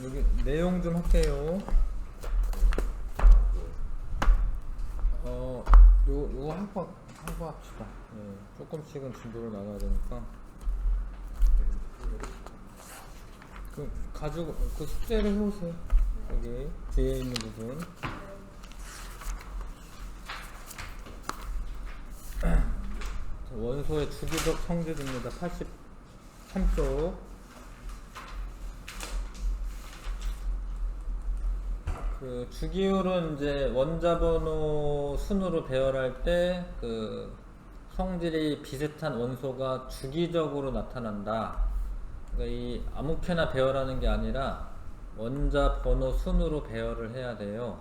여기 내용 좀 할게요. 요거 하고 합시다. 예, 조금씩은 진도를 나가야 되니까. 가지고 그 숙제를 해오세요. 여기 뒤에 있는 부분. 원소의 주기적 성질입니다. 83쪽. 그 주기율은 이제 원자번호 순으로 배열할 때 그 성질이 비슷한 원소가 주기적으로 나타난다. 그러니까 이 아무렇게나 배열하는 게 아니라 원자번호 순으로 배열을 해야 돼요.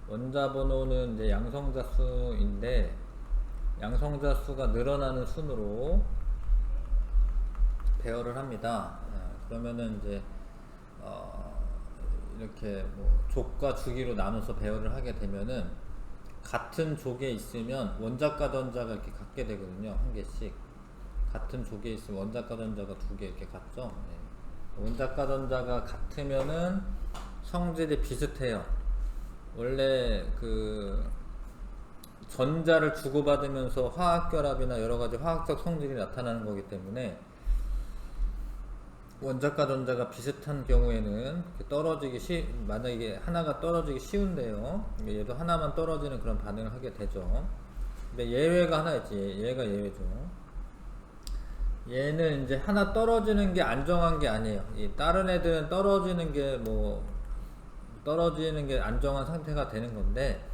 원자번호는 이제 양성자 수인데 양성자 수가 늘어나는 순으로 배열을 합니다. 그러면은 이제 이렇게 뭐 족과 주기로 나눠서 배열을 하게 되면은 같은 족에 있으면 원자과 전자가 이렇게 같게 되거든요. 한 개씩. 같은 족에 있으면 원자과 전자가 두 개 이렇게 같죠. 원자과 전자가 같으면은 성질이 비슷해요. 원래 그 전자를 주고받으면서 화학결합이나 여러가지 화학적 성질이 나타나는 거기 때문에 원자과 전자가 비슷한 경우에는 만약에 하나가 떨어지기 쉬운데요. 얘도 하나만 떨어지는 그런 반응을 하게 되죠. 근데 예외가 하나 있지. 얘가 예외죠. 얘는 이제 하나 떨어지는 게 안정한 게 아니에요. 다른 애들은 떨어지는 게 안정한 상태가 되는 건데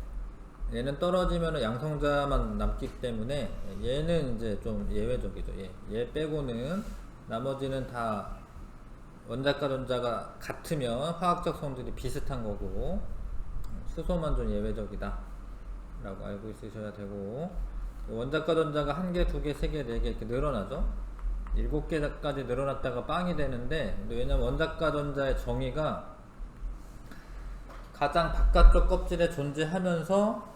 얘는 떨어지면 양성자만 남기 때문에 얘는 이제 좀 예외적이죠. 얘 빼고는 나머지는 다 원자과 전자가 같으면 화학적 성질이 비슷한 거고 수소만 좀 예외적이다 라고 알고 있으셔야 되고, 원자과 전자가 1개, 2개, 3개, 4개 이렇게 늘어나죠. 7개까지 늘어났다가 빵이 되는데, 왜냐면 원자과 전자의 정의가 가장 바깥쪽 껍질에 존재하면서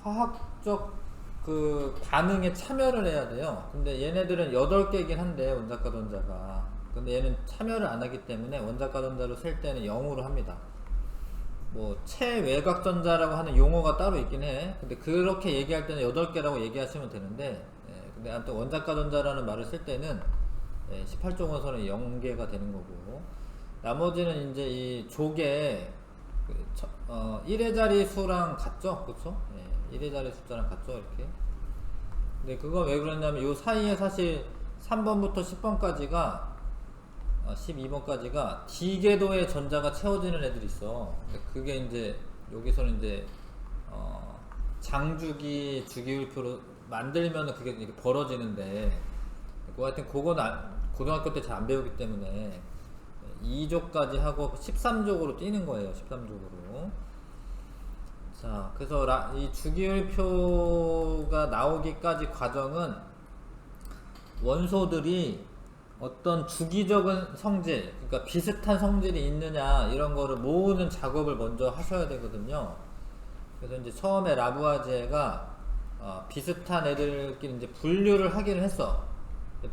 화학적 그 반응에 참여를 해야 돼요. 근데 얘네들은 8개이긴 한데 원자과 전자가, 근데 얘는 참여를 안 하기 때문에 원자과 전자로 셀 때는 0으로 합니다. 뭐 체외곽 전자라고 하는 용어가 따로 있긴 해. 근데 그렇게 얘기할 때는 8개라고 얘기하시면 되는데, 근데 아무튼 원자과 전자라는 말을 쓸 때는 18조 원소는 0개가 되는 거고, 나머지는 이제 이 족에 1의 자리 수랑 같죠? 그쵸? 1의 자리 숫자랑 같죠? 이렇게. 근데 그건 왜 그러냐면 요 사이에 사실 3번부터 10번까지가 12번까지가 D궤도의 전자가 채워지는 애들이 있어. 그게 이제 여기서는 이제 장주기 주기율표로 만들면 그게 이렇게 벌어지는데, 하여튼 그건 고등학교 때 잘 안 배우기 때문에 2족까지 하고 13족으로 뛰는 거예요. 13족으로. 자, 그래서 이 주기율표가 나오기까지 과정은 원소들이 어떤 주기적인 성질, 그러니까 비슷한 성질이 있느냐 이런 거를 모으는 작업을 먼저 하셔야 되거든요. 그래서 이제 처음에 라부아제가 비슷한 애들끼리 이제 분류를 하기는 했어.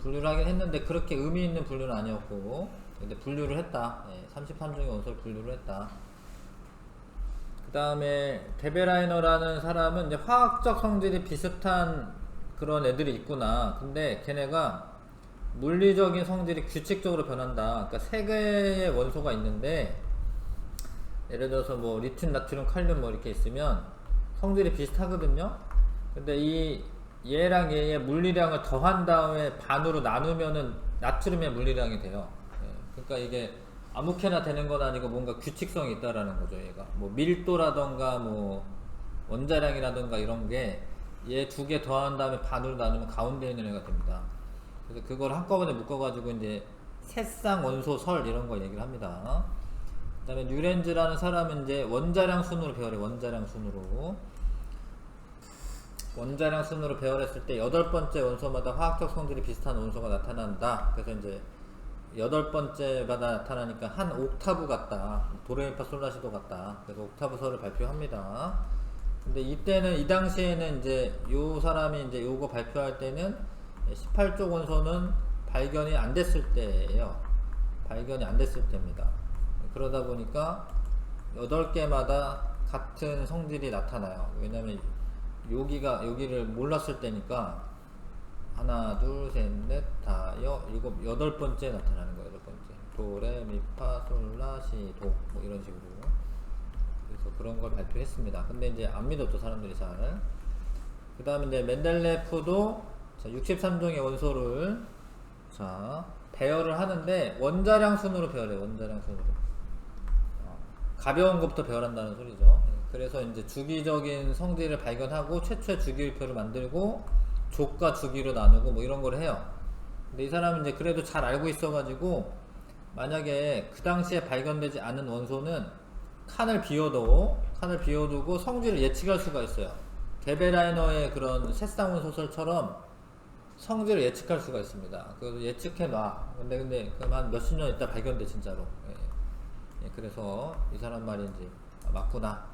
분류를 하긴 했는데 그렇게 의미 있는 분류는 아니었고, 근데 분류를 했다. 33종의 원소를 분류를 했다. 그 다음에 데베라이너라는 사람은 이제 화학적 성질이 비슷한 그런 애들이 있구나. 근데 걔네가 물리적인 성질이 규칙적으로 변한다. 그러니까 3개의 원소가 있는데, 예를 들어서 뭐 리튬, 나트륨, 칼륨 뭐 이렇게 있으면 성질이 비슷하거든요. 근데 얘랑 얘의 물리량을 더한 다음에 반으로 나누면은 나트륨의 물리량이 돼요. 그러니까 이게 아무렇게나 되는 건 아니고 뭔가 규칙성이 있다라는 거죠. 얘가 뭐 밀도라던가 뭐 원자량이라던가 이런 게 얘 2개 더한 다음에 반으로 나누면 가운데 있는 애가 됩니다. 그래서 그걸 한꺼번에 묶어가지고 이제 새쌍 원소설 이런 거 얘기를 합니다. 그 다음에 뉴렌즈라는 사람은 이제 원자량 순으로 배열해. 원자량 순으로 배열했을 때 8번째 원소마다 화학적 성질이 비슷한 원소가 나타난다. 그래서 이제 8번째마다 나타나니까 한 옥타브 같다. 도레미파솔라시도 같다. 그래서 옥타브설을 발표합니다. 근데 이 당시에는 이제 요 사람이 이제 요거 발표할 때는 18조 원소는 발견이 안 됐을 때예요. 발견이 안 됐을 때입니다. 그러다 보니까 8개마다 같은 성질이 나타나요. 왜냐면 여기를 몰랐을 때니까 하나, 둘, 셋, 넷, 다, 일곱, 8번째 나타나는 거예요. 8번째. 도, 레, 미, 파, 솔, 라, 시, 도. 뭐 이런 식으로. 그래서 그런 걸 발표했습니다. 근데 이제 안 믿었죠, 사람들이 잘. 그 다음에 이제 멘델레프도 63종의 원소를 배열을 하는데 원자량 순으로 배열해요. 원자량 순으로. 가벼운 것부터 배열한다는 소리죠. 그래서 이제 주기적인 성질을 발견하고 최초의 주기율표를 만들고 족과 주기로 나누고 뭐 이런 걸 해요. 근데 이 사람은 이제 그래도 잘 알고 있어가지고 만약에 그 당시에 발견되지 않은 원소는 칸을 비워두고 성질을 예측할 수가 있어요. 게베라이너의 그런 새쌍운 소설처럼 성질을 예측할 수가 있습니다. 그래서 예측해 놔. 근데 그럼 한 몇십 년 있다 발견돼 진짜로. 그래서 이 사람 말인지 맞구나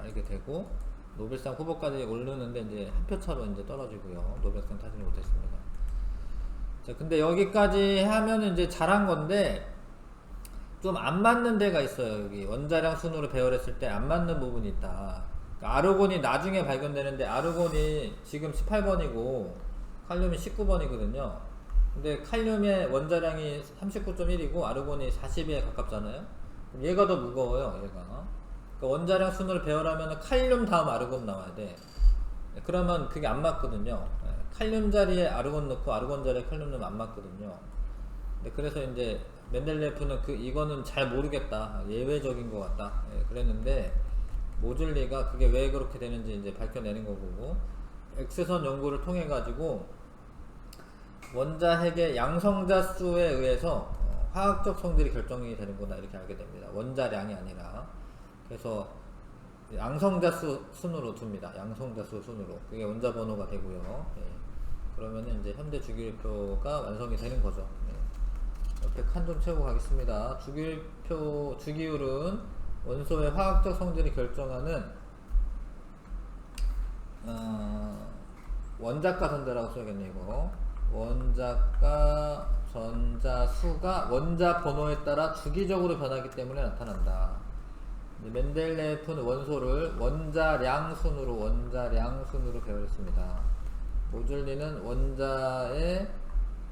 알게 되고 노벨상 후보까지 오르는데 이제 한 표 차로 이제 떨어지고요. 노벨상 타지는 못했습니다. 자, 근데 여기까지 하면은 이제 잘한 건데 좀 안 맞는 데가 있어요. 여기 원자량 순으로 배열했을 때 안 맞는 부분이 있다. 그러니까 아르곤이 나중에 발견되는데 아르곤이 지금 18번이고 칼륨이 19번이거든요. 근데 칼륨의 원자량이 39.1이고 아르곤이 40에 가깝잖아요. 얘가 더 무거워요. 얘가. 그러니까 원자량 순으로 배열하면 칼륨 다음 아르곤 나와야 돼. 그러면 그게 안 맞거든요. 칼륨 자리에 아르곤 넣고 아르곤 자리에 칼륨 넣으면 안 맞거든요. 그래서 이제 멘델레프는 이거는 잘 모르겠다. 예외적인 것 같다. 그랬는데 모즐리가 그게 왜 그렇게 되는지 이제 밝혀내는 거고 X선 연구를 통해 가지고 원자핵의 양성자 수에 의해서 화학적 성질이 결정이 되는구나 이렇게 알게 됩니다. 원자량이 아니라. 그래서 양성자 순으로 둡니다. 양성자 수 순으로. 그게 원자 번호가 되고요. 그러면은 이제 현대 주기율표가 완성이 되는 거죠. 옆에 칸 좀 채우고 가겠습니다. 주기율은 원소의 화학적 성질을 결정하는 원자가 전자라고 써야겠네 이거. 원자가 전자수가 원자 번호에 따라 주기적으로 변하기 때문에 나타난다. 멘델레프는 원소를 원자량 순으로 배열했습니다. 모즐리는 원자의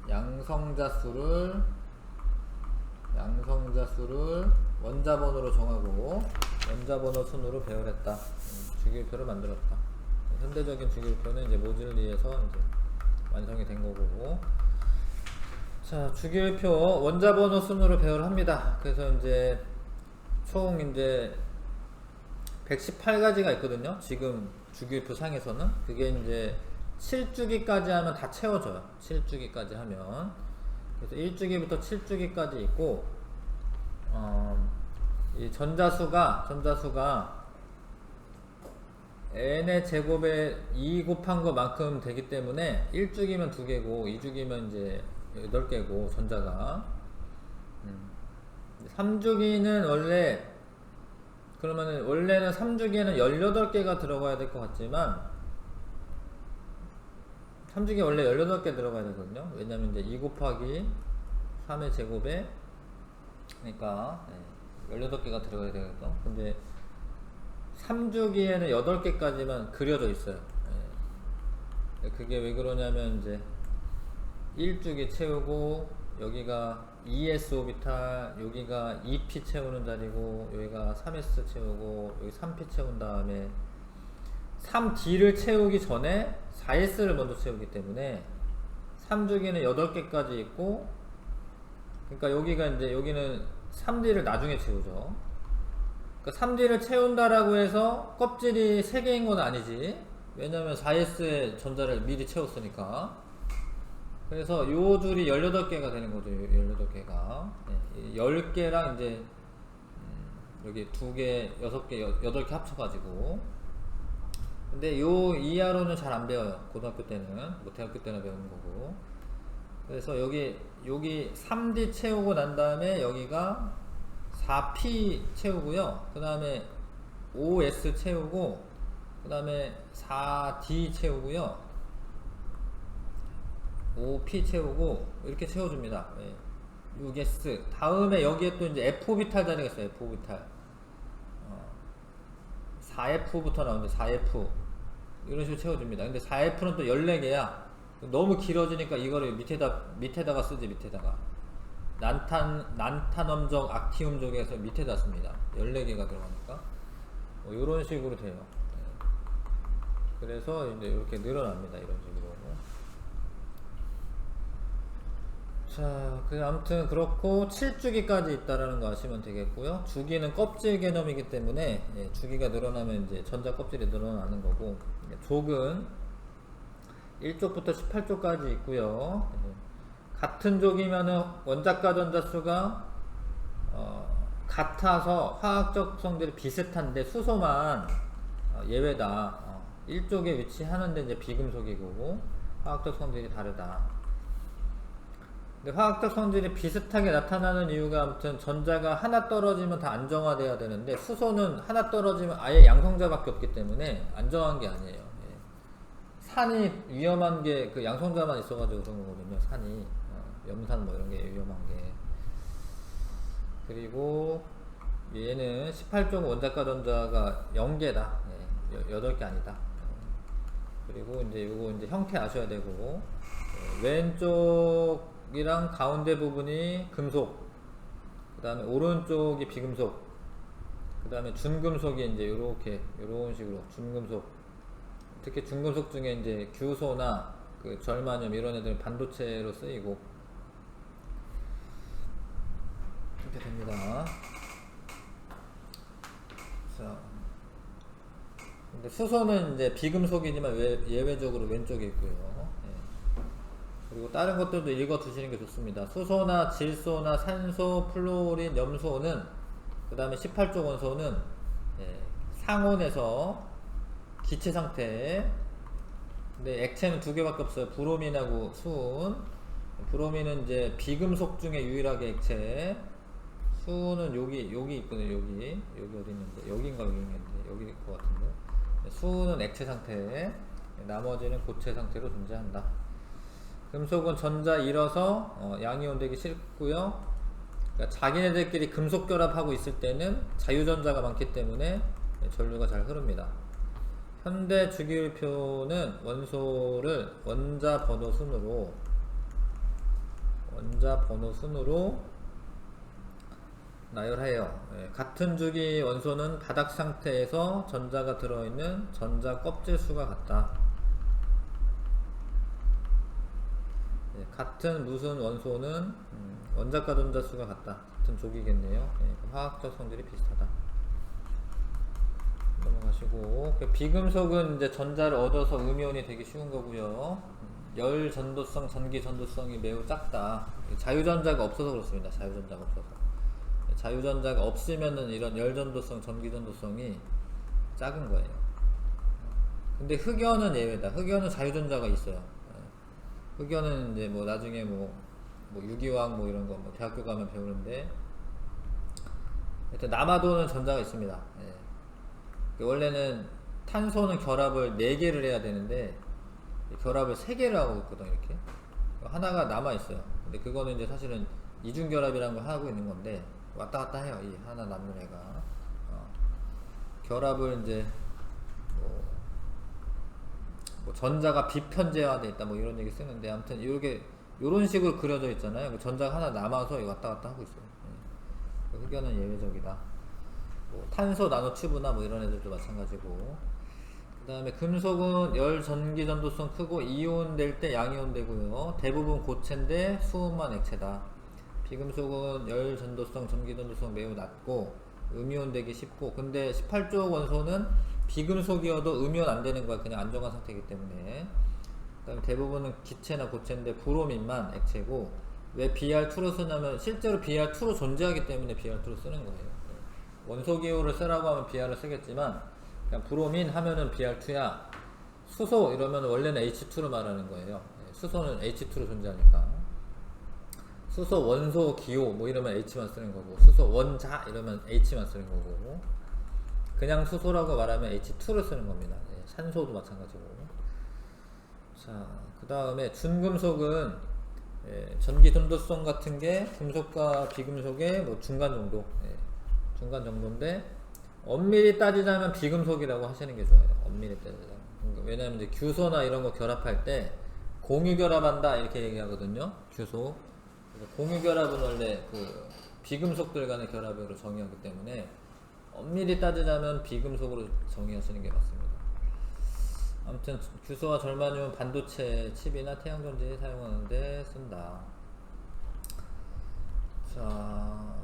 양성자 수를 원자 번호로 정하고 원자 번호 순으로 배열했다. 주기율표를 만들었다. 현대적인 주기율표는 이제 모즐리에서 이제 완성이 된 거고. 자, 주기율표 원자 번호 순으로 배열합니다. 그래서 이제 총 이제 118가지가 있거든요. 지금 주기율표 상에서는 그게 이제 7주기까지 하면 다 채워져요. 7주기까지 하면. 그래서 1주기부터 7주기까지 있고, 이 전자수가 n의 제곱에 2 곱한 것만큼 되기 때문에 1주기면 2개고 2주기면 이제 8개고 전자가 3주기는 원래는 3주기에는 18개가 들어가야 될 것 같지만 3주기에 원래 18개 들어가야 되거든요. 왜냐면 이제 2 곱하기 3의 제곱에 그러니까 18개가 들어가야 되거든요. 근데 3주기에는 8개까지만 그려져 있어요. 그게 왜 그러냐면 이제 1주기 채우고 여기가 2s 오비탈 여기가 2p 채우는 자리고 여기가 3s 채우고 여기 3p 채운 다음에 3d를 채우기 전에 4s를 먼저 채우기 때문에 3주기는 8개까지 있고 그러니까 여기는 3d를 나중에 채우죠. 그러니까 3d를 채운다라고 해서 껍질이 3개인 건 아니지. 왜냐면 4s의 전자를 미리 채웠으니까. 그래서 요 줄이 18개가 되는 거죠. 18개가. 10개랑 이제 여기 2개, 6개, 8개 합쳐가지고. 근데 요 이하로는 잘 안 배워요. 고등학교 때는. 뭐 대학교 때나 배우는 거고. 그래서 여기 3D 채우고 난 다음에 여기가 4P 채우고요. 그 다음에 5S 채우고 그 다음에 4D 채우고요. 5P 채우고 이렇게 채워줍니다. 6S. 다음에 여기에 또 이제 F오비탈 자리가 있어요. F오비탈. 4F부터 나오는데 4F. 이런 식으로 채워줍니다. 근데 4F는 또 14개야. 너무 길어지니까 이거를 밑에다가 쓰지, 밑에다가. 난타넘족, 악티움족에서 밑에다 씁니다. 14개가 들어가니까. 이런 식으로 돼요. 그래서 이제 이렇게 늘어납니다. 이런 식으로. 자, 아무튼 그렇고 7주기까지 있다라는 거 아시면 되겠고요. 주기는 껍질 개념이기 때문에 주기가 늘어나면 이제 전자 껍질이 늘어나는 거고, 족은 1족부터 18족까지 있고요. 같은 족이면은 원자과 전자수가 같아서 화학적 성질이 비슷한데 수소만 예외다. 1족에 위치하는데 이제 비금속이고 화학적 성질이 다르다. 근데 화학적 성질이 비슷하게 나타나는 이유가 아무튼 전자가 하나 떨어지면 다 안정화돼야 되는데 수소는 하나 떨어지면 아예 양성자밖에 없기 때문에 안정한 게 아니에요. 산이 위험한 게 그 양성자만 있어가지고 그런 거거든요. 산이 염산 뭐 이런 게 위험한 게. 그리고 얘는 18종 원자과 전자가 0개다. 8개 아니다. 그리고 이제 요거 이제 형태 아셔야 되고, 왼쪽이랑 가운데 부분이 금속, 그 다음에 오른쪽이 비금속, 그 다음에 준금속이 이제 요런 식으로 준금속. 특히 중금속 중에 이제 규소나 그 절마늄 이런 애들은 반도체로 쓰이고 이렇게 됩니다. 자, 근데 수소는 이제 비금속이지만 예외적으로 왼쪽에 있고요. 그리고 다른 것들도 읽어 두시는 게 좋습니다. 수소나 질소나 산소, 플로린, 염소는, 그 다음에 18족 원소는 상온에서 기체 상태. 근데 액체는 두 개밖에 없어요. 브로민하고 수은. 브로민은 이제 비금속 중에 유일하게 액체. 수는 여기 있거든요. 여기 어디 있는데, 여기인가 여기일 것 같은데. 수는 액체 상태, 나머지는 고체 상태로 존재한다. 금속은 전자 잃어서 양이온 되기 싫고요. 그러니까 자기네들끼리 금속 결합하고 있을 때는 자유전자가 많기 때문에 전류가 잘 흐릅니다. 현대 주기율표는 원소를 원자 번호 순으로 나열해요. 같은 주기 원소는 바닥 상태에서 전자가 들어있는 전자 껍질 수가 같다. 같은 무슨 원소는 원자과 전자 수가 같다. 같은 족이겠네요. 화학적 성질이 비슷하다. 넘어가시고, 비금속은 이제 전자를 얻어서 음이온이 되기 쉬운 거고요. 열 전도성, 전기 전도성이 매우 작다. 자유전자가 없어서 그렇습니다. 자유전자가 없어서. 자유전자가 없으면은 이런 열 전도성, 전기 전도성이 작은 거예요. 근데 흑연은 예외다. 흑연은 자유전자가 있어요. 흑연은 이제 뭐 나중에 뭐 유기화학 뭐 이런 거 뭐 대학교 가면 배우는데, 하여튼 남아도는 전자가 있습니다. 원래는 탄소는 결합을 4개를 해야 되는데 결합을 3개를 하고 있거든. 이렇게 하나가 남아있어요. 근데 그거는 이제 사실은 이중결합이라는 걸 하고 있는 건데 왔다 갔다 해요. 이 하나 남는 애가 결합을 이제 뭐 전자가 비편제화돼 있다 뭐 이런 얘기 쓰는데, 아무튼 이게 요런 식으로 그려져 있잖아요. 전자가 하나 남아서 왔다 갔다 하고 있어요. 흑연은 예외적이다. 탄소 나노튜브나 뭐 이런 애들도 마찬가지고. 그 다음에 금속은 열 전기 전도성 크고 이온 될 때 양이온 되고요. 대부분 고체인데 수은만 액체다. 비금속은 열 전도성, 전기 전도성 매우 낮고 음이온 되기 쉽고, 근데 18족 원소는 비금속이어도 음이온 안 되는 거야. 그냥 안정한 상태이기 때문에. 그 다음에 대부분은 기체나 고체인데 브로민만 액체고, 왜 BR2로 쓰냐면 실제로 BR2로 존재하기 때문에 BR2로 쓰는 거예요. 원소 기호를 쓰라고 하면 BR을 쓰겠지만 그냥 브로민 하면은 BR2야. 수소 이러면 원래는 H2로 말하는 거예요. 수소는 H2로 존재하니까. 수소 원소 기호 뭐 이러면 H만 쓰는 거고, 수소 원자 이러면 H만 쓰는 거고, 그냥 수소라고 말하면 H2로 쓰는 겁니다. 산소도 마찬가지고. 자, 그 다음에 준금속은 전기 전도성 같은 게 금속과 비금속의 뭐 중간 정도, 중간 정도인데 엄밀히 따지자면 비금속이라고 하시는 게 좋아요. 엄밀히 따지자면. 그러니까 왜냐하면 이제 규소나 이런 거 결합할 때 공유 결합한다 이렇게 얘기하거든요. 규소. 그래서 공유 결합은 원래 그 비금속들 간의 결합으로 정의하기 때문에 엄밀히 따지자면 비금속으로 정의하시는 게 맞습니다. 아무튼 규소와 절마늄은 반도체 칩이나 태양전지에 사용하는데 쓴다. 자,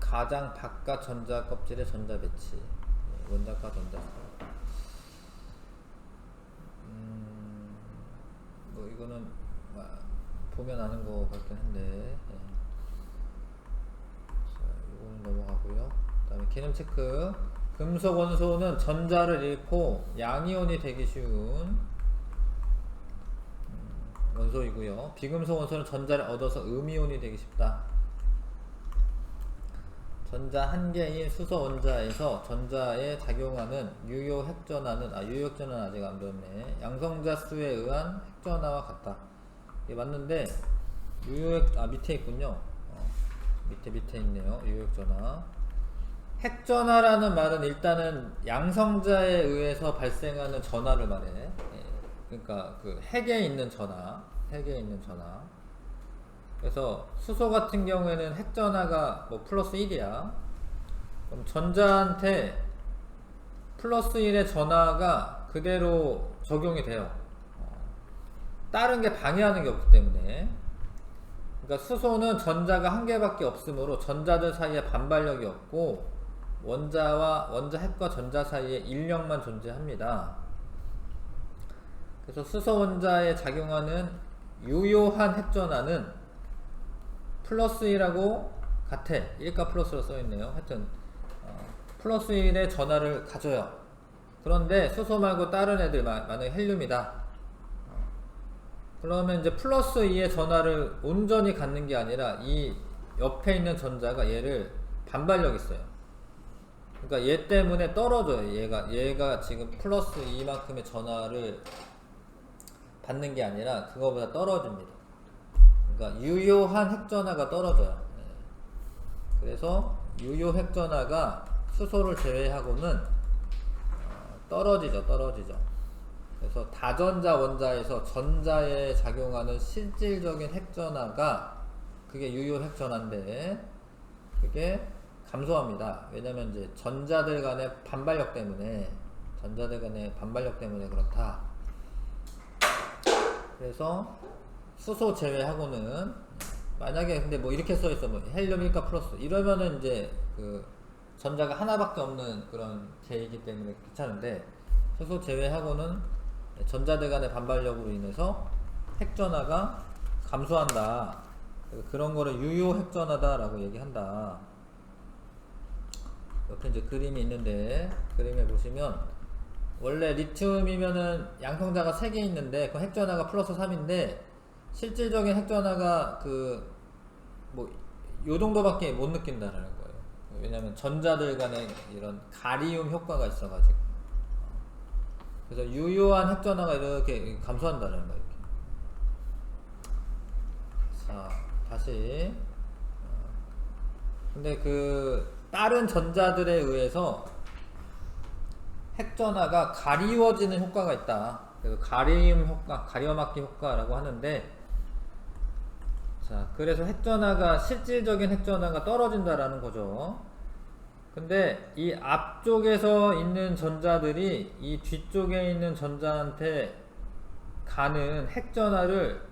가장 바깥 전자 껍질의 전자 배치, 원자과 전자. 뭐 이거는 보면 아는 거 같긴 한데. 이거는 넘어가고요. 그다음에 기능 체크. 금속 원소는 전자를 잃고 양이온이 되기 쉬운 원소이고요. 비금속 원소는 전자를 얻어서 음이온이 되기 쉽다. 전자 한 개인 수소 원자에서 전자에 작용하는 유효 핵전하는 유효 핵전은 아직 안 배웠네. 양성자 수에 의한 핵전하와 같다. 이게 맞는데 유효 핵 밑에 있군요. 밑에 있네요. 유효 핵전하. 핵전하라는 말은 일단은 양성자에 의해서 발생하는 전하를 말해. 그러니까 그 핵에 있는 전하. 그래서 수소 같은 경우에는 핵전하가 뭐 플러스 1이야. 그럼 전자한테 플러스 1의 전하가 그대로 적용이 돼요. 다른 게 방해하는 게 없기 때문에. 그러니까 수소는 전자가 한 개밖에 없으므로 전자들 사이에 반발력이 없고 원자 핵과 전자 사이에 인력만 존재합니다. 그래서 수소 원자에 작용하는 유효한 핵전하는 플러스 1하고 같아. 1과 플러스로 써있네요. 하여튼 플러스 1의 전하를 가져요. 그런데 수소 말고 다른 애들 만약에 헬륨이다. 그러면 이제 플러스 2의 전하를 온전히 갖는 게 아니라 이 옆에 있는 전자가 얘를 반발력 있어요. 그러니까 얘 때문에 떨어져요. 얘가 지금 플러스 2만큼의 전하를 받는 게 아니라 그거보다 떨어집니다. 그러니까 유효한 핵전하가 떨어져요. 그래서 유효 핵전하가 수소를 제외하고는 떨어지죠. 그래서 다전자 원자에서 전자에 작용하는 실질적인 핵전하가 그게 유효 핵전하인데 그게 감소합니다. 왜냐면 이제 전자들 간의 반발력 때문에 그렇다. 그래서 수소 제외하고는 만약에 근데 뭐 이렇게 써있어 뭐 헬륨 1가 플러스 이러면은 이제 그 전자가 하나밖에 없는 그런 개이기 때문에 괜찮은데 수소 제외하고는 전자들 간의 반발력으로 인해서 핵전하가 감소한다. 그런 거를 유효 핵전하다 라고 얘기한다. 옆에 이제 그림이 있는데 그림에 보시면 원래 리튬이면은 양성자가 3개 있는데 그 핵전하가 플러스 3인데 실질적인 핵전하가 그 뭐 요 정도밖에 못 느낀다라는 거예요. 왜냐면 전자들 간에 이런 가리움 효과가 있어가지고. 그래서 유효한 핵전하가 이렇게 감소한다는 거예요. 자, 다시. 근데 그 다른 전자들에 의해서 핵전하가 가리워지는 효과가 있다. 그래서 가리움 효과, 가려막기 효과라고 하는데, 자, 그래서 핵전하가 실질적인 핵전하가 떨어진다라는 거죠. 근데 이 앞쪽에서 있는 전자들이 이 뒤쪽에 있는 전자한테 가는 핵전하를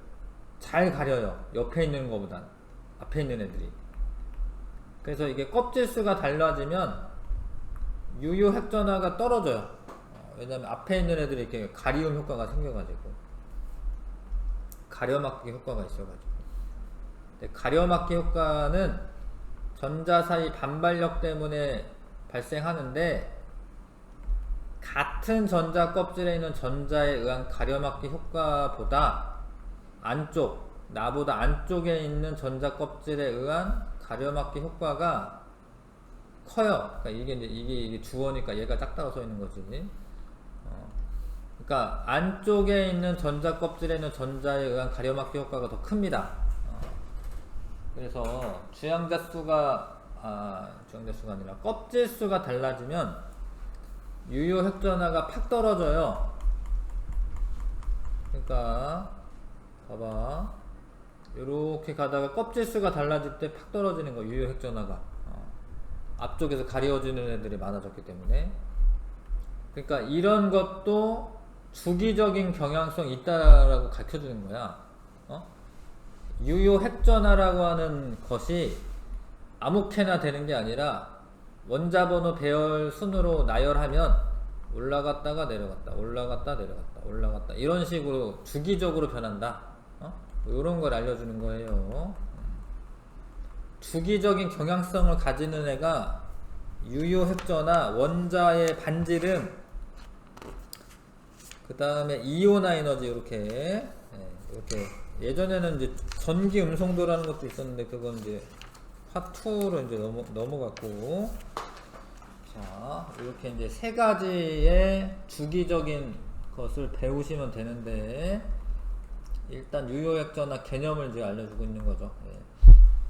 잘 가려요. 옆에 있는 것보단 앞에 있는 애들이. 그래서 이게 껍질 수가 달라지면 유효 핵전하가 떨어져요. 왜냐면 앞에 있는 애들이 이렇게 가리움 효과가 생겨가지고 가려막기 효과가 있어가지고. 가려막기 효과는 전자 사이 반발력 때문에 발생하는데 같은 전자 껍질에 있는 전자에 의한 가려막기 효과보다 나보다 안쪽에 있는 전자 껍질에 의한 가려막기 효과가 커요. 그러니까 이게 주어니까 얘가 작다고 써 있는 거지. 그러니까 안쪽에 있는 전자 껍질에 있는 전자에 의한 가려막기 효과가 더 큽니다. 그래서 주양자 수가 아니라 껍질 수가 달라지면 유효 핵전화가 팍 떨어져요. 그러니까 봐봐, 이렇게 가다가 껍질 수가 달라질 때 팍 떨어지는 거, 유효 핵전화가. 앞쪽에서 가려지는 애들이 많아졌기 때문에. 그러니까 이런 것도 주기적인 경향성이 있다라고 가르쳐 주는 거야. 유효 핵전화라고 하는 것이 아무렇게나 되는 게 아니라 원자번호 배열 순으로 나열하면 올라갔다가 내려갔다, 올라갔다 내려갔다, 올라갔다, 이런 식으로 주기적으로 변한다. 이런 걸 알려주는 거예요. 주기적인 경향성을 가지는 애가 유효 핵전화, 원자의 반지름, 그 다음에 이온화 에너지, 이렇게 예전에는 이제 전기 음성도라는 것도 있었는데 그건 이제 파2로 이제 넘어갔고, 자, 이렇게 이제 세 가지의 주기적인 것을 배우시면 되는데, 일단 유효 핵전화 개념을 이제 알려주고 있는 거죠.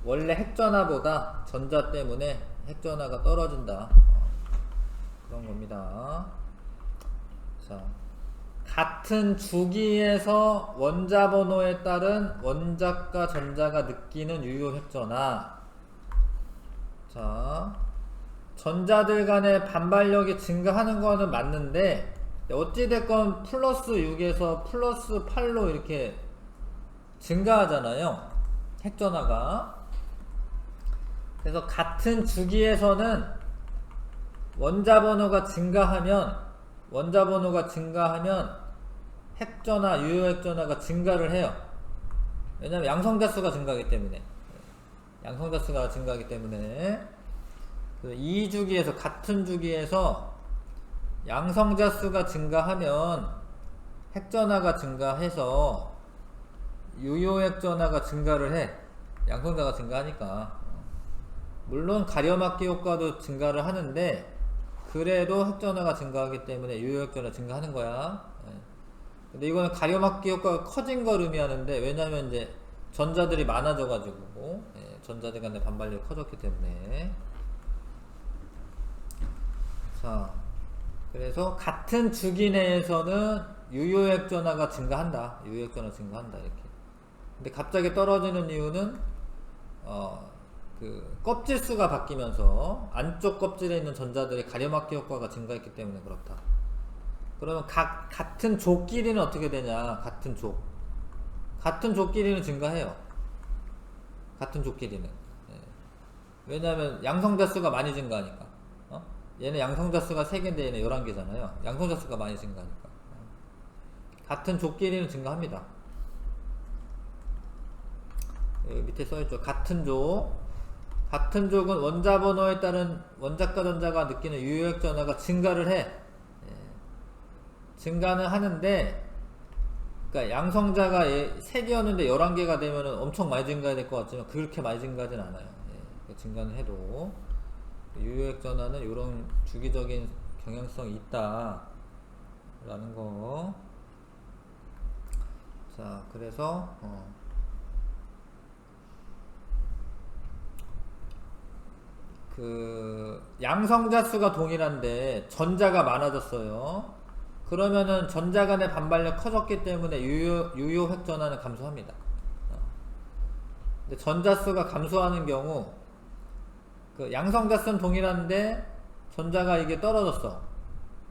원래 핵전화보다 전자 때문에 핵전화가 떨어진다. 그런 겁니다. 자, 같은 주기에서 원자 번호에 따른 원자과 전자가 느끼는 유효 핵전화. 자, 전자들 간의 반발력이 증가하는 거는 맞는데, 어찌됐건 플러스 6에서 플러스 8로 이렇게 증가하잖아요, 핵전화가. 그래서 같은 주기에서는 원자 번호가 증가하면 핵전화, 유효 핵전화가 증가를 해요. 왜냐면 양성자수가 증가하기 때문에. 이 주기에서, 같은 주기에서 양성자수가 증가하면 핵전화가 증가해서 유효 핵전화가 증가를 해. 양성자가 증가하니까. 물론 가려막기 효과도 증가를 하는데, 그래도 핵전화가 증가하기 때문에 유효 핵전화 증가하는 거야. 근데 이거는 가려막기 효과가 커진 걸 의미하는데, 왜냐면 이제 전자들이 많아져 가지고, 전자들 간의 반발력이 커졌기 때문에. 자, 그래서 같은 주기 내에서는 유효 핵전화가 증가한다. 유효 핵전화 증가한다, 이렇게. 근데 갑자기 떨어지는 이유는 그 껍질 수가 바뀌면서 안쪽 껍질에 있는 전자들의 가려막기 효과가 증가했기 때문에 그렇다. 그러면 같은 족끼리는 어떻게 되냐? 같은 족끼리는 증가해요. 같은 족끼리는. 왜냐하면 양성자수가 많이 증가하니까. 얘는 양성자수가 3개인데 얘는 11개잖아요. 양성자수가 많이 증가하니까. 같은 족끼리는 증가합니다. 여기 밑에 써있죠. 같은 족은 원자 번호에 따른 원자과 전자가 느끼는 유효 핵전화가 증가를 해. 증가는 하는데, 그러니까 양성자가 3개였는데 11개가 되면 엄청 많이 증가해야 될 것 같지만 그렇게 많이 증가하진 않아요. 증가는 해도 유효 핵전화는 이런 주기적인 경향성이 있다 라는 거. 자, 그래서 그 양성자수가 동일한데 전자가 많아졌어요. 그러면은 전자 간의 반발력 커졌기 때문에 유효 핵전화는 감소합니다. 근데 전자수가 감소하는 경우, 그 양성자수는 동일한데 전자가 이게 떨어졌어.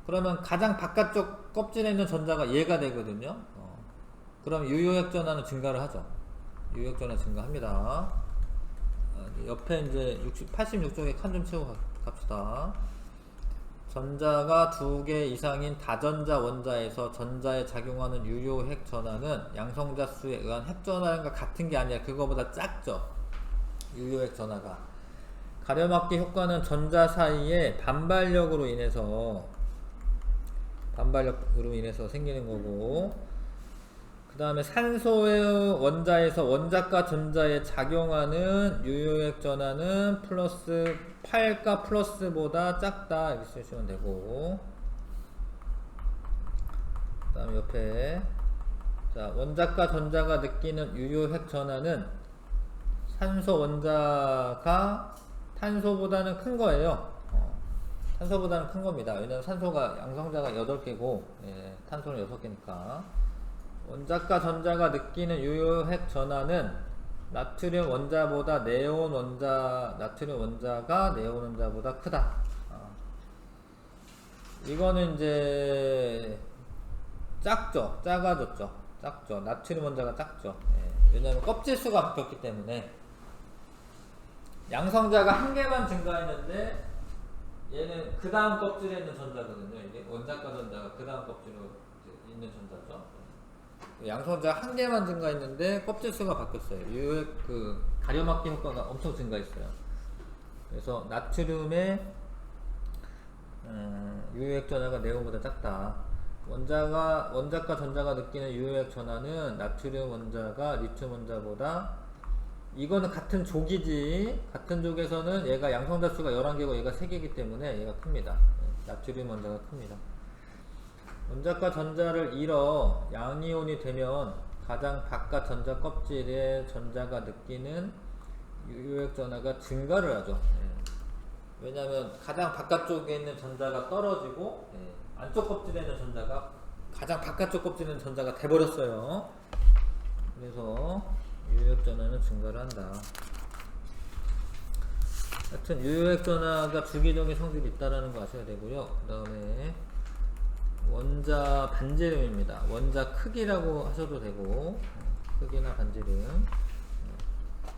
그러면 가장 바깥쪽 껍질에 있는 전자가 얘가 되거든요. 그럼 유효 핵전화는 증가를 하죠. 유효 핵전화 증가합니다. 옆에 이제 86쪽에 칸 좀 채우고 갑시다. 전자가 2개 이상인 다전자 원자에서 전자에 작용하는 유효 핵전화는 양성자수에 의한 핵전화과 같은 게 아니라 그거보다 작죠. 유효 핵전화가. 가려막기 효과는 전자 사이에 반발력으로 인해서 생기는 거고, 그 다음에 산소의 원자에서 원자과 전자에 작용하는 유효액 전하는 플러스 8과 플러스보다 작다 이렇게 쓰시면 되고, 그 다음에 옆에 자 원자과 전자가 느끼는 유효핵 전하는 산소 원자가 탄소보다는 큰 거예요. 탄소보다는 큰 겁니다. 왜냐면 산소가 양성자가 8개고 예, 탄소는 6개니까. 원자과 전자가 느끼는 유효핵 전하는 나트륨 원자보다 나트륨 원자가 네온 원자보다 크다. 이거는 이제 작죠. 작아졌죠. 작죠. 나트륨 원자가 작죠. 예, 왜냐면 껍질 수가 바뀌었기 때문에. 양성자가 한 개만 증가했는데 얘는 그 다음 껍질에 있는 전자거든요. 이게 원자과 전자가 그 다음 껍질로 있는 전자죠. 양성자 한 개만 증가했는데 껍질 수가 바뀌었어요. 유효액 그 가려막기 효과가 엄청 증가했어요. 그래서 나트륨의 유효액 전하가 네온보다 작다. 원자과 전자가 느끼는 유효액 전하는 나트륨 원자가 리튬 원자보다, 이거는 같은 족이지, 같은 족에서는 얘가 양성자 수가 11개고 얘가 3개이기 때문에 얘가 큽니다. 나트륨 원자가 큽니다. 원자과 전자를 잃어 양이온이 되면 가장 바깥 전자 껍질에 전자가 느끼는 유효액 전하가 증가를 하죠. 왜냐하면 가장 바깥쪽에 있는 전자가 떨어지고 안쪽 껍질에 있는 전자가 가장 바깥쪽 껍질에 있는 전자가 돼버렸어요. 그래서 유효액 전하는 증가를 한다. 하여튼 유효액 전하가 주기적인 성질이 있다는 거 아셔야 되고요. 그 다음에 원자 반지름입니다. 원자 크기라고 하셔도 되고, 크기나 반지름.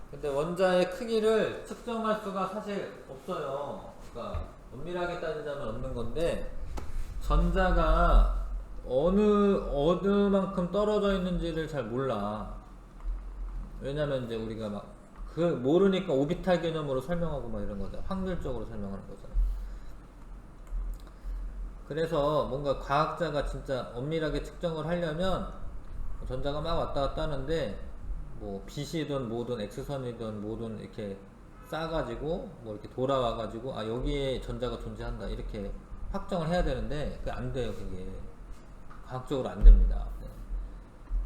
근데 원자의 크기를 측정할 수가 사실 없어요. 그러니까 엄밀하게 따지자면 없는 건데, 전자가 어느 만큼 떨어져 있는지를 잘 몰라. 왜냐면 이제 우리가 막 그 모르니까 오비탈 개념으로 설명하고 막 이런 거죠. 확률적으로 설명하는 거잖아. 그래서 뭔가 과학자가 진짜 엄밀하게 측정을 하려면 전자가 막 왔다 갔다 하는데 뭐 빛이든 뭐든 X선이든 뭐든 이렇게 싸가지고 뭐 이렇게 돌아와가지고 아 여기에 전자가 존재한다 이렇게 확정을 해야 되는데 그게 안 돼요. 그게 과학적으로 안 됩니다. 네.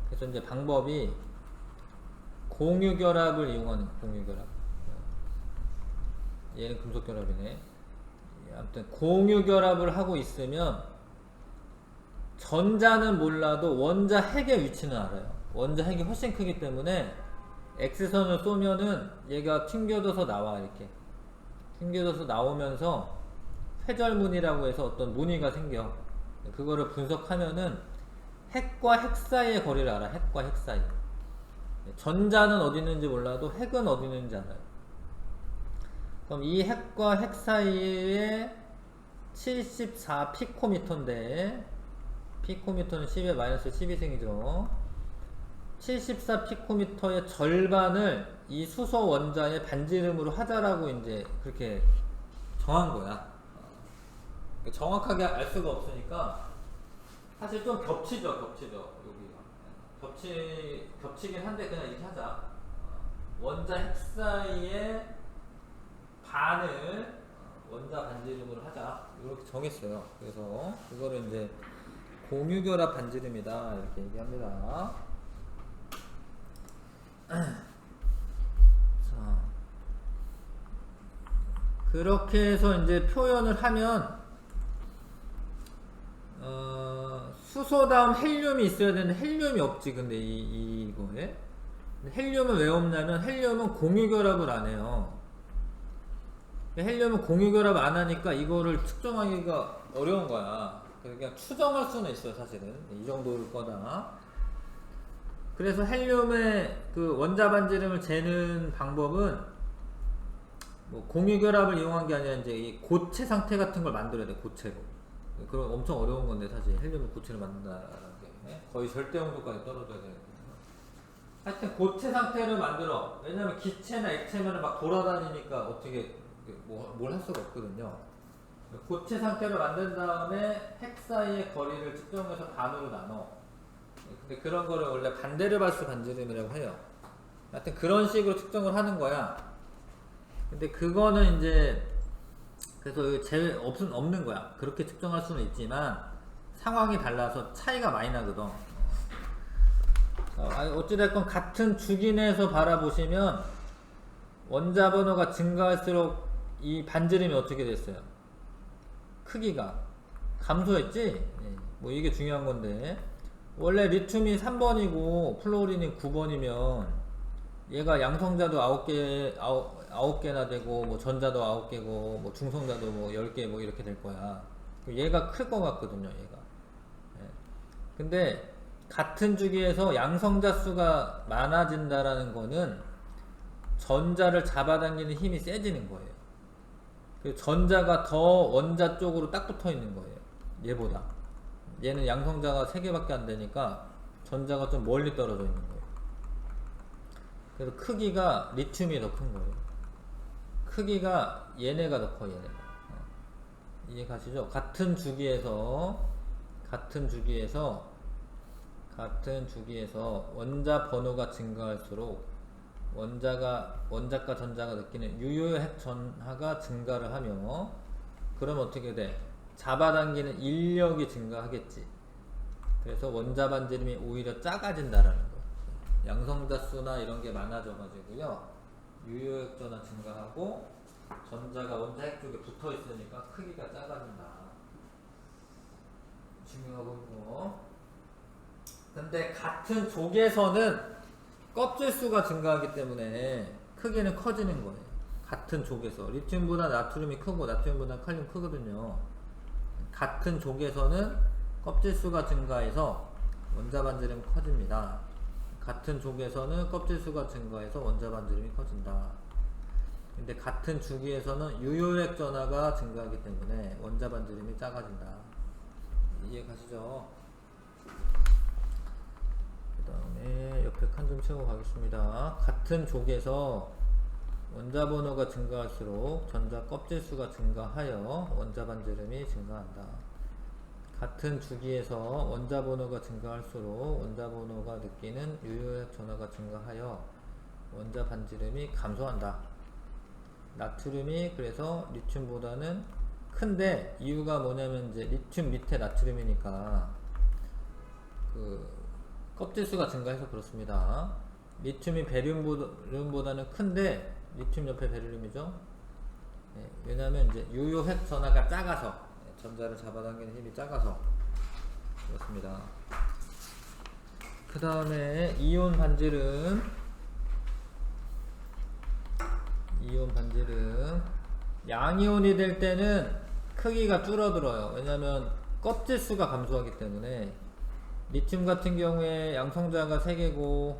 그래서 이제 방법이 공유결합을 이용하는 공유결합. 얘는 금속결합이네. 아무튼 공유결합을 하고 있으면 전자는 몰라도 원자 핵의 위치는 알아요. 원자 핵이 훨씬 크기 때문에 X선을 쏘면은 얘가 튕겨져서 나와. 이렇게 튕겨져서 나오면서 회절무늬라고 해서 어떤 무늬가 생겨. 그거를 분석하면은 핵과 핵 사이의 거리를 알아. 핵과 핵 사이. 전자는 어디 있는지 몰라도 핵은 어디 있는지 알아요. 그럼 이 핵과 핵 사이에 74 피코미터인데, 피코미터는 10의 마이너스 12승이죠. 74 피코미터의 절반을 이 수소 원자의 반지름으로 하자라고 이제 그렇게 정한 거야. 정확하게 알 수가 없으니까 사실 좀 겹치죠. 여기가 겹치긴 한데 그냥 이렇게 하자. 원자 핵 사이에 반을 원자 반지름으로 하자 이렇게 정했어요. 그래서 그거를 이제 공유결합 반지름이다 이렇게 얘기합니다. 자, 그렇게 해서 이제 표현을 하면 수소 다음 헬륨이 있어야 되는데 헬륨이 없지. 근데 이거에 헬륨은 왜 없냐면 헬륨은 공유결합을 안 해요. 헬륨은 공유결합 안 하니까 이거를 측정하기가 어려운 거야. 그냥 추정할 수는 있어요. 사실은 이 정도일 거다. 그래서 헬륨의 그 원자 반지름을 재는 방법은 뭐 공유결합을 이용한 게 아니라 이제 이 고체 상태 같은 걸 만들어야 돼. 고체로. 그럼 엄청 어려운 건데 사실 헬륨을 고체로 만든다는 게 거의 절대 온도까지 떨어져야 되거든요. 하여튼 고체 상태를 만들어. 왜냐면 기체나 액체면 막 돌아다니니까 어떻게 뭘 할 수가 없거든요. 고체 상태를 만든 다음에 핵 사이의 거리를 측정해서 반으로 나눠. 근데 그런 거를 원래 반데르바스 반지름이라고 해요. 하여튼 그런 식으로 측정을 하는 거야. 근데 그거는 이제 그래서 없는 거야. 그렇게 측정할 수는 있지만 상황이 달라서 차이가 많이 나거든. 어찌됐건 같은 주기 내에서 바라보시면 원자 번호가 증가할수록 이 반지름이 어떻게 됐어요? 크기가 감소했지? 예, 뭐 이게 중요한 건데, 원래 리튬이 3번이고 플로린이 9번이면 얘가 양성자도 9개나 되고, 뭐 전자도 9개고, 뭐 중성자도 뭐 10개 뭐 이렇게 될 거야. 얘가 클 것 같거든요, 얘가. 예. 근데 같은 주기에서 양성자 수가 많아진다라는 거는 전자를 잡아당기는 힘이 세지는 거예요. 전자가 더 원자 쪽으로 딱 붙어 있는 거예요. 얘보다. 얘는 양성자가 3개밖에 안 되니까 전자가 좀 멀리 떨어져 있는 거예요. 그래서 크기가 리튬이 더 큰 거예요. 크기가 얘네가 더 커, 얘네가. 이해 가시죠? 같은 주기에서 원자 번호가 증가할수록 원자과 전자가 느끼는 유효핵 전하가 증가를 하며, 그럼 어떻게 돼? 잡아당기는 인력이 증가하겠지. 그래서 원자 반지름이 오히려 작아진다라는 거. 양성자 수나 이런 게 많아져 가지고요, 유효핵 전하 증가하고 전자가 원자핵 쪽에 붙어 있으니까 크기가 작아진다. 중요하고 뭐. 근데 같은 족에서는 껍질 수가 증가하기 때문에 크기는 커지는 거예요. 같은 족에서 리튬보다 나트륨이 크고 나트륨보다 칼륨 크거든요. 같은 족에서는 껍질 수가 증가해서 원자 반지름이 커집니다. 같은 족에서는 껍질 수가 증가해서 원자 반지름이 커진다. 근데 같은 주기에서는 유효핵 전하가 증가하기 때문에 원자 반지름이 작아진다. 이해 가시죠? 그 다음에 옆에 칸 좀 채우고 가겠습니다. 같은 족에서 원자 번호가 증가할수록 전자 껍질 수가 증가하여 원자 반지름이 증가한다. 같은 주기에서 원자 번호가 증가할수록 원자 번호가 느끼는 유효핵 전하가 증가하여 원자 반지름이 감소한다. 나트륨이 그래서 리튬보다는 큰데, 이유가 뭐냐면 이제 리튬 밑에 나트륨이니까 그 껍질수가 증가해서 그렇습니다. 리튬이 베릴륨보다는 큰데 리튬 옆에 베릴륨이죠. 네, 왜냐면 이제 유효핵 전하가 작아서, 전자를 잡아당기는 힘이 작아서 그렇습니다. 그 다음에 이온 반지름. 양이온이 될 때는 크기가 줄어들어요. 왜냐면 껍질 수가 감소하기 때문에. 리튬 같은 경우에 양성자가 3개고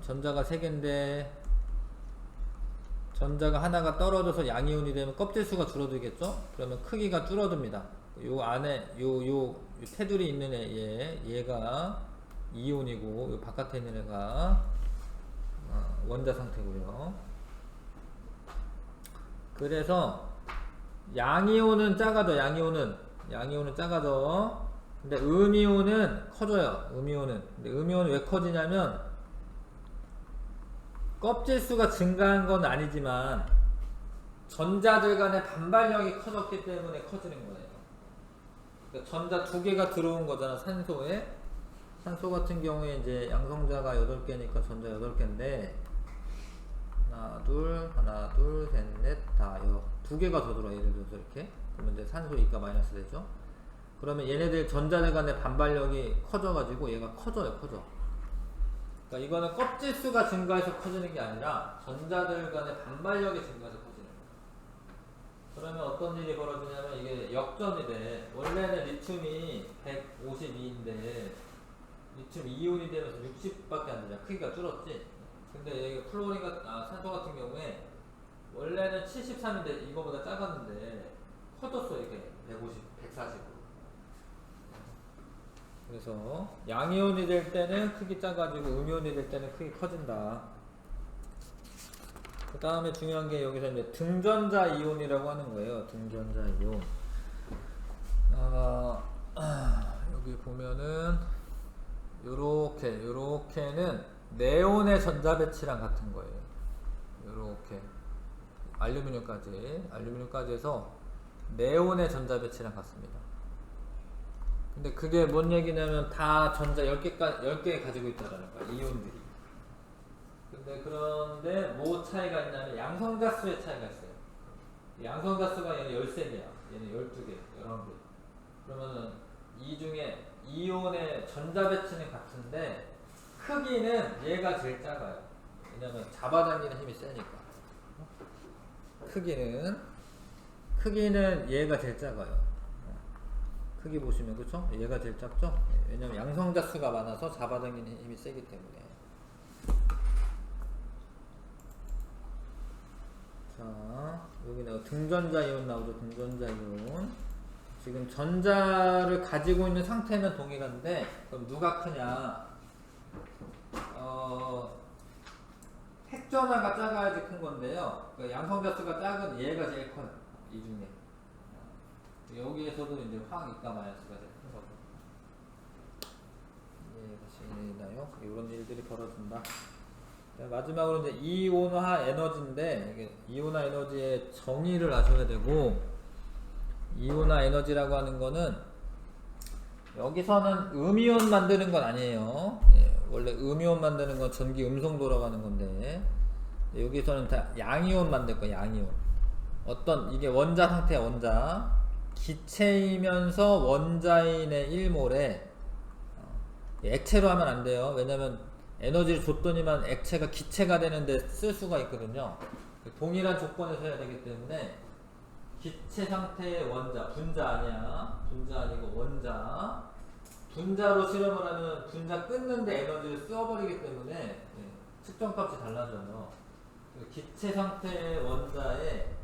전자가 3개인데 전자가 하나가 떨어져서 양이온이 되면 껍질 수가 줄어들겠죠? 그러면 크기가 줄어듭니다. 요 안에 요 테두리 있는 얘가 이온이고, 요 바깥에 있는 애가 원자 상태고요. 그래서 양이온은 작아져. 양이온은 작아져. 근데 음이온은 커져요. 근데 음이온은 왜 커지냐면 껍질 수가 증가한 건 아니지만 전자들 간의 반발력이 커졌기 때문에 커지는 거예요. 그러니까 전자 2개가 들어온 거잖아, 산소에. 산소 같은 경우에 이제 양성자가 8개니까 전자 8개인데 하나 둘 셋 넷 다여 2개가 더 들어와. 예를 들어서 이렇게 그러면 이제 산소 E가 마이너스 되죠. 그러면 얘네들 전자들 간의 반발력이 커져가지고 얘가 커져요. 그러니까 이거는 껍질 수가 증가해서 커지는 게 아니라 전자들 간의 반발력이 증가해서 커지는 거예요. 그러면 어떤 일이 벌어지냐면 이게 역전이 돼. 원래는 리튬이 152인데 리튬 이온이 되면서 60밖에 안 되잖아. 크기가 줄었지. 근데 플로린 산소 같은 경우에 원래는 73인데 이거보다 작았는데 커졌어. 이게 150, 140으로. 그래서 양이온이 될 때는 크기 작아지고 음이온이 될 때는 크기 커진다. 그 다음에 중요한 게 여기서 이제 등전자 이온이라고 하는 거예요. 등전자 이온. 여기 보면은 요렇게는 네온의 전자 배치랑 같은 거예요. 요렇게 알루미늄까지 해서 네온의 전자 배치랑 같습니다. 근데 그게 뭔 얘기냐면 다 전자 10개 가지고 있다는 거야, 이온들이. 그런데 뭐 차이가 있냐면 양성자수의 차이가 있어요. 양성자수가 얘는 13개야. 얘는 12개, 11개. 그러면은 이 중에 이온의 전자 배치는 같은데 크기는 얘가 제일 작아요. 왜냐면 잡아당기는 힘이 세니까. 크기는 얘가 제일 작아요. 크기 보시면, 그쵸? 얘가 제일 작죠? 왜냐면 양성자수가 많아서 잡아당기는 힘이 세기 때문에. 자, 여기 내가 등전자 이온 나오죠? 등전자 이온. 지금 전자를 가지고 있는 상태는 동일한데, 그럼 누가 크냐? 핵전화가 작아야지 큰 건데요. 그러니까 양성자수가 작은 얘가 제일 커요. 이 중에. 여기에서도 이제 확 이가 마이너스가 되는 거죠. 이해가시나요? 이런 일들이 벌어진다. 마지막으로 이제 이온화 에너지인데, 이온화 에너지의 정의를 아셔야 되고, 이온화 에너지라고 하는 거는 여기서는 음이온 만드는 건 아니에요. 원래 음이온 만드는 건 전기 음성 돌아가는 건데, 여기서는 다 양이온 만들 거예요. 양이온. 이게 원자 상태야. 원자 기체이면서 원자인의 1몰에 액체로 하면 안 돼요. 왜냐면 에너지를 줬더니만 액체가 기체가 되는데 쓸 수가 있거든요. 동일한 조건에서 해야 되기 때문에 기체 상태의 원자, 분자 아니야. 분자 아니고 원자. 분자로 실험을 하면 분자 끊는데 에너지를 써버리기 때문에 측정값이 달라져요. 기체 상태의 원자에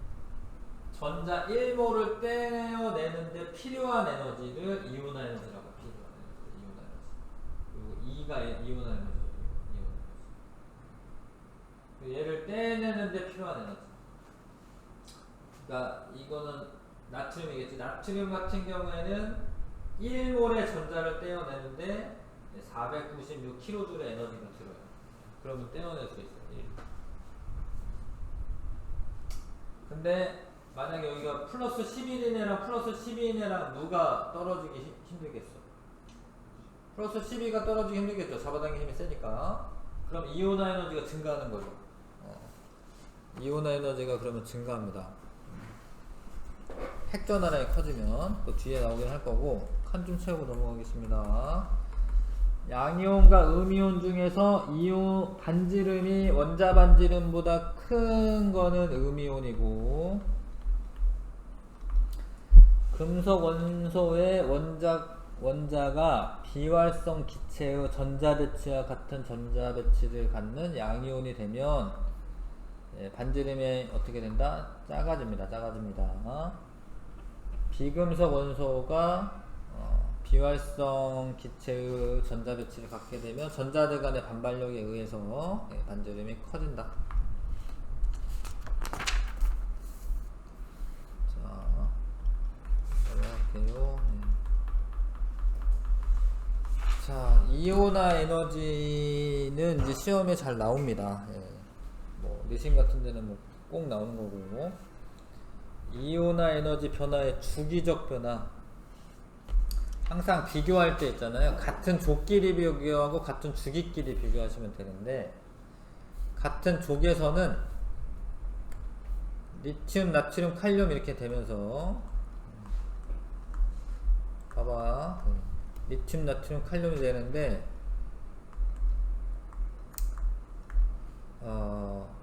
전자 1몰을 떼어내는데 필요한 에너지를 이온화 에너지라고 해요. 이온화 에너지. 그리고 E가 이온화 에너지예요. 얘를 떼내는데 필요한 에너지. 그러니까 이거는 나트륨이겠지. 나트륨 같은 경우에는 1몰의 전자를 떼어내는데 496kJ의 에너지가 들어요. 그러면 떼어낼 수 있어요. 근데 만약에 여기가 플러스 11이네랑 플러스 12이네랑 누가 떨어지기 힘들겠어? 플러스 12가 떨어지기 힘들겠죠. 잡아당기는 힘이 세니까. 그럼 이온화 에너지가 증가하는 거죠. 이온화 에너지가 그러면 증가합니다. 핵전화량이 커지면 또 뒤에 나오긴 할 거고, 칸 좀 채우고 넘어가겠습니다. 양이온과 음이온 중에서 이온 반지름이 원자 반지름보다 큰 거는 음이온이고, 금속 원소의 원자가 비활성 기체의 전자 배치와 같은 전자 배치를 갖는 양이온이 되면 반지름이 어떻게 된다? 작아집니다. 비금속 원소가 비활성 기체의 전자 배치를 갖게 되면 전자들 간의 반발력에 의해서 반지름이 커진다. 자, 넘어갈게요. 자, 이온화 에너지는 이제 시험에 잘 나옵니다. 뭐 내신 같은 데는 뭐 꼭 나오는 거고, 이온화 에너지 변화의 주기적 변화, 항상 비교할 때 있잖아요. 같은 족끼리 비교하고 같은 주기끼리 비교하시면 되는데, 같은 족에서는 리튬, 나트륨, 칼륨 이렇게 되면서, 봐봐, 리튬, 나트륨, 칼륨이 되는데, 뭐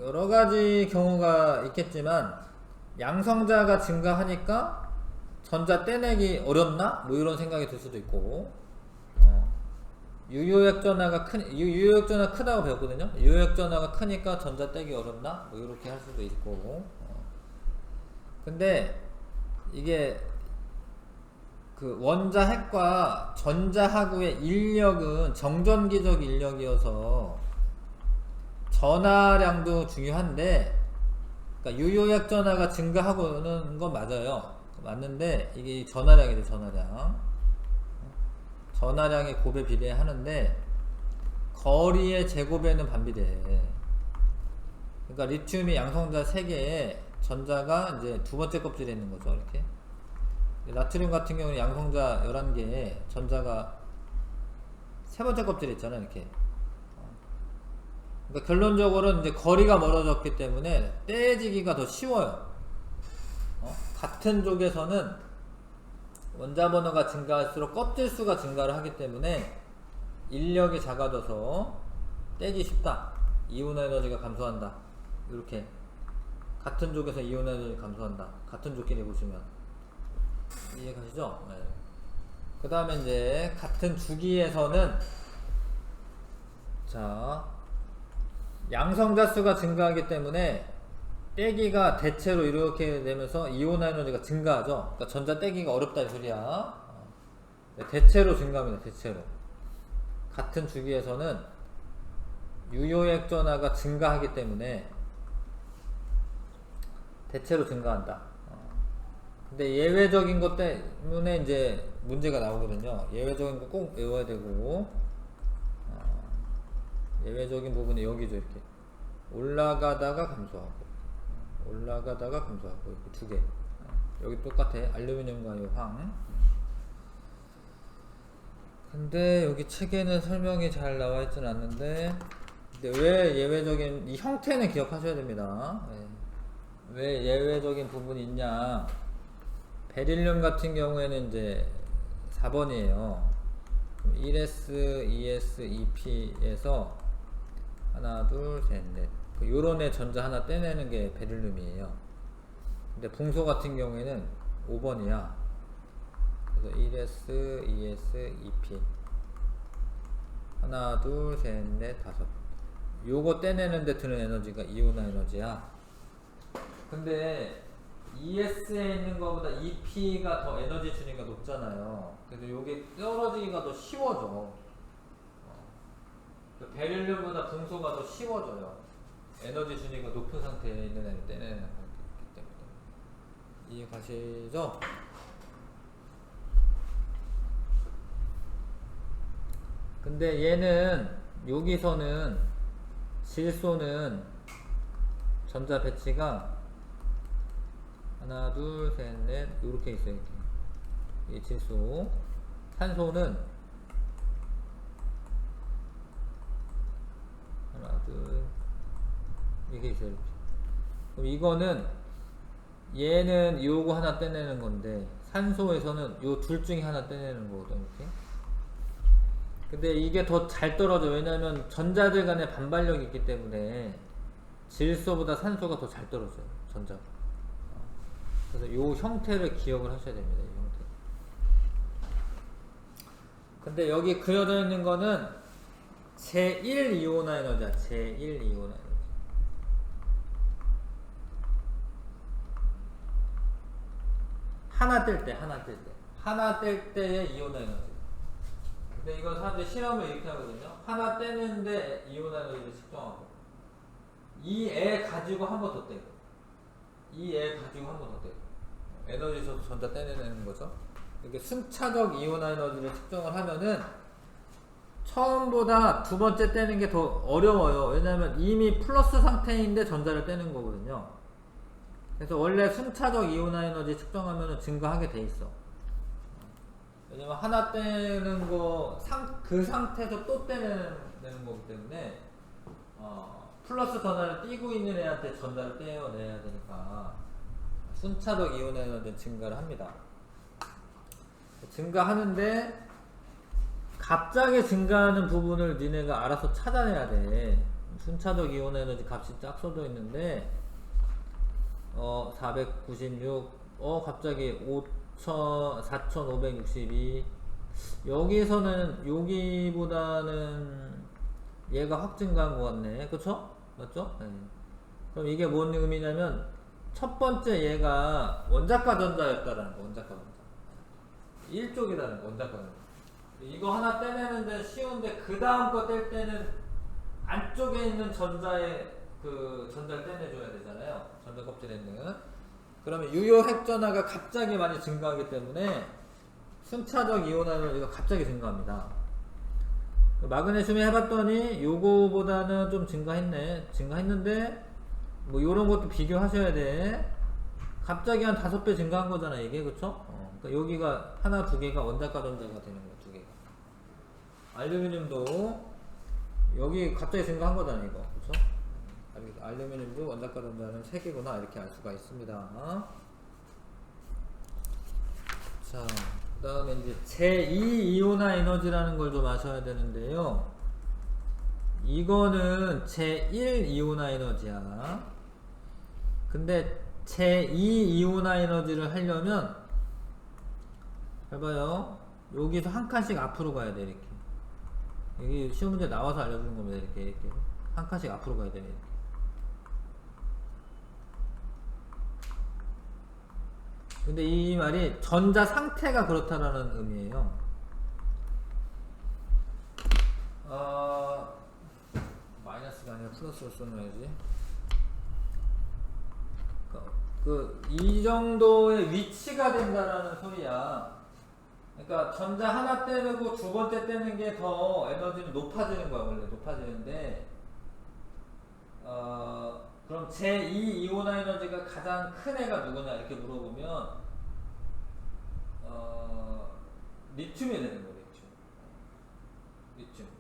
여러 가지 경우가 있겠지만, 양성자가 증가하니까 전자 떼내기 어렵나? 뭐 이런 생각이 들 수도 있고, 유효액전화가 유효액전화 크다고 배웠거든요. 유효액전화가 크니까 전자 떼기 어렵나? 뭐 이렇게 할 수도 있고. 근데 이게 그 원자핵과 전자하구의 인력은 정전기적 인력이어서 전하량도 중요한데, 그러니까 유효액 전하가 증가하고는 건 맞아요. 맞는데 이게 전하량이죠. 전하량의 곱에 비례하는데 거리의 제곱에는 반비례해. 그러니까 리튬이 양성자 3개에 전자가 이제 두 번째 껍질에 있는 거죠. 이렇게. 나트륨 같은 경우는 양성자 11개에 전자가 세 번째 껍질에 있잖아. 이렇게. 그러니까 결론적으로 이제 거리가 멀어졌기 때문에 떼지기가 더 쉬워요. 같은 쪽에서는 원자 번호가 증가할수록 껍질 수가 증가를 하기 때문에 인력이 작아져서 떼기 쉽다. 이온 에너지가 감소한다. 이렇게 같은 쪽에서 이온 에너지 감소한다. 같은 쪽끼리 보시면 이해가시죠? 네. 그 다음에 이제 같은 주기에서는 자 양성자 수가 증가하기 때문에 떼기가 대체로 이렇게 되면서 이온 에너지가 증가하죠. 그러니까 전자 떼기가 어렵다 이 소리야. 대체로 증가합니다. 대체로. 같은 주기에서는 유효액 전하가 증가하기 때문에 대체로 증가한다. 근데 예외적인 것 때문에 이제 문제가 나오거든요. 예외적인 거 꼭 외워야 되고, 예외적인 부분이 여기죠. 이렇게 올라가다가 감소하고 올라가다가 감소하고 이렇게 두 개. 여기 똑같아. 알루미늄과 이 황. 근데 여기 책에는 설명이 잘 나와 있지는 않는데, 근데 왜 예외적인 이 형태는 기억하셔야 됩니다. 왜 예외적인 부분이 있냐? 베릴륨 같은 경우에는 이제 4번이에요. 1s, 2s, 2p에서 하나, 둘, 셋, 넷. 요런 애 전자 하나 떼내는 게 베릴륨이에요. 근데 붕소 같은 경우에는 5번이야. 그래서 1s, 2s, 2p. 하나, 둘, 셋, 넷, 다섯. 요거 떼내는데 드는 에너지가 이온 에너지야. 근데 ES에 있는 것보다 EP가 더 에너지 주니까 높잖아요. 그래서 요게 떨어지기가 더 쉬워져. 베릴륨보다 붕소가 더 쉬워져요. 에너지 주니까 높은 상태에 있는 애를 떼내는 거기 때문에. 이해 가시죠? 근데 얘는 여기서는 질소는 전자 배치가 하나, 둘, 셋, 넷 이렇게 있어요. 이렇게. 이 질소. 산소는 하나, 둘 이렇게 있어요. 이렇게. 그럼 이거는 얘는 요거 하나 떼내는 건데 산소에서는 요 둘 중에 하나 떼내는 거거든. 이렇게. 근데 이게 더 잘 떨어져. 왜냐면 전자들 간의 반발력이 있기 때문에 질소보다 산소가 더 잘 떨어져요. 전자가. 그래서 요 형태를 기억을 하셔야 됩니다. 이 형태. 근데 여기 그려져 있는 거는 제1 이온화 에너지야. 제1 이온화 에너지. 하나 뗄 때, 하나 뗄 때의 이온화 에너지. 근데 이건 사람들이 실험을 이렇게 하거든요. 하나 떼는데 이온화 에너지를 측정하고, 이 애 가지고 한 번 더 떼고, 이 애 가지고 한 번 더 떼고. 에너지에서도 전자 떼내는 거죠. 이렇게 순차적 이온화 에너지를 측정을 하면은 처음보다 두 번째 떼는 게 더 어려워요. 왜냐하면 이미 플러스 상태인데 전자를 떼는 거거든요. 그래서 원래 순차적 이온화 에너지 측정하면은 증가하게 돼 있어. 왜냐면 하나 떼는 거 그 상태에서 또 떼내는 거기 때문에 플러스 전화를 띄고 있는 애한테 전자를 떼어내야 되니까 순차적 이온 에너지 증가를 합니다. 증가하는데 갑자기 증가하는 부분을 니네가 알아서 찾아내야 돼. 순차적 이온 에너지 값이 쫙 써져 있는데 496 갑자기 4562 여기서는 여기보다는 얘가 확 증가한 것 같네. 그쵸? 맞죠? 네. 그럼 이게 뭔 의미냐면 첫 번째 얘가 원자과 전자였다라는 거. 원자과 전자 1쪽이라는 거. 원자과 전자. 이거 하나 떼내는데 쉬운데 그 다음 거 뗄 때는 안쪽에 있는 전자의 그 전자를 떼내줘야 되잖아요. 전자 껍질에 있는. 그러면 유효 핵 전하가 갑자기 많이 증가하기 때문에 순차적 이온화 에너지가 갑자기 증가합니다. 마그네슘이 해봤더니 요거보다는 좀 증가했는데 뭐 요런 것도 비교하셔야 돼. 갑자기 한 5배 증가한 거잖아 이게. 그쵸? 그러니까 여기가 하나 두 개가 원자가 전자가 되는 거야. 두 개가. 알루미늄도 여기 갑자기 증가한 거잖아 이거. 그쵸? 알루미늄도 원자가 전자는 3개구나 이렇게 알 수가 있습니다. 자, 그 다음에 이제 제2 이온화 에너지라는 걸 좀 아셔야 되는데요. 이거는 제1 이온화 에너지야. 근데 제2 이온화 에너지를 하려면 해봐요. 여기서 한 칸씩 앞으로 가야 돼 이렇게. 여기 시험 문제 나와서 알려주는 겁니다. 이렇게 한 칸씩 앞으로 가야 돼 이렇게. 근데 이 말이 전자 상태가 그렇다라는 의미예요. 마이너스가 아니라 플러스로 써놔야지. 이 정도의 위치가 된다라는 소리야. 그러니까 전자 하나 떼고 두 번째 떼는 게 더 에너지는 높아지는 거야. 원래 높아지는데 그럼 제2 이온화 에너지가 가장 큰 애가 누구냐 이렇게 물어보면 리튬이 되는 거예요.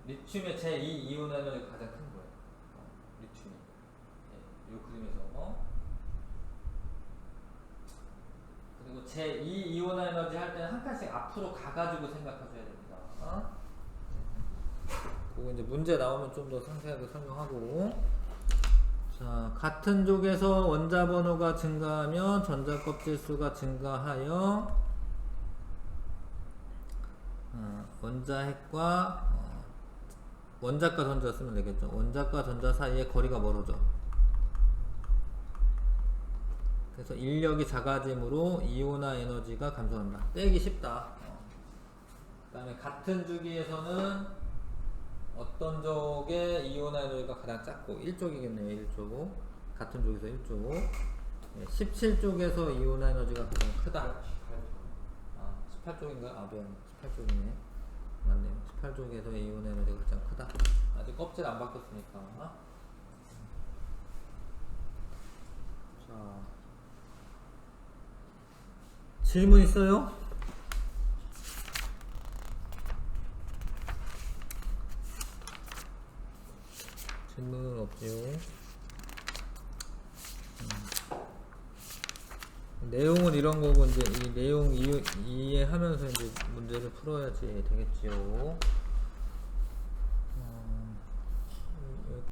리튬의 제2 이온화 에너지가 가장 큰 거예요. 리튬이. 이 그림에서. 그리고 제2 이온화 에너지 할 때는 한 칸씩 앞으로 가가지고 생각하셔야 됩니다. 그거 이제 문제 나오면 좀 더 상세하게 설명하고. 자, 같은 족에서 원자 번호가 증가하면 전자 껍질 수가 증가하여 원자핵과 원자과 전자 쓰면 되겠죠. 원자과 전자 사이의 거리가 멀어져. 그래서 인력이 작아짐으로 이온화 에너지가 감소한다. 떼기 쉽다. 그 다음에 같은 주기에서는 어떤 쪽의 이온화 에너지가 가장 작고 1쪽이겠네요. 1쪽. 같은 쪽에서 1쪽. 17쪽에서 이온화 에너지가 가장 크다. 18쪽인가? 미안. 18쪽이네. 맞네요. 18쪽에서 이온화 에너지가 가장 크다. 아직 껍질 안 바뀌었으니까. 자, 질문 있어요? 질문은 없지요. 내용은 이런 거고 이제 이 내용 이해하면서 이제 문제를 풀어야지 되겠지요.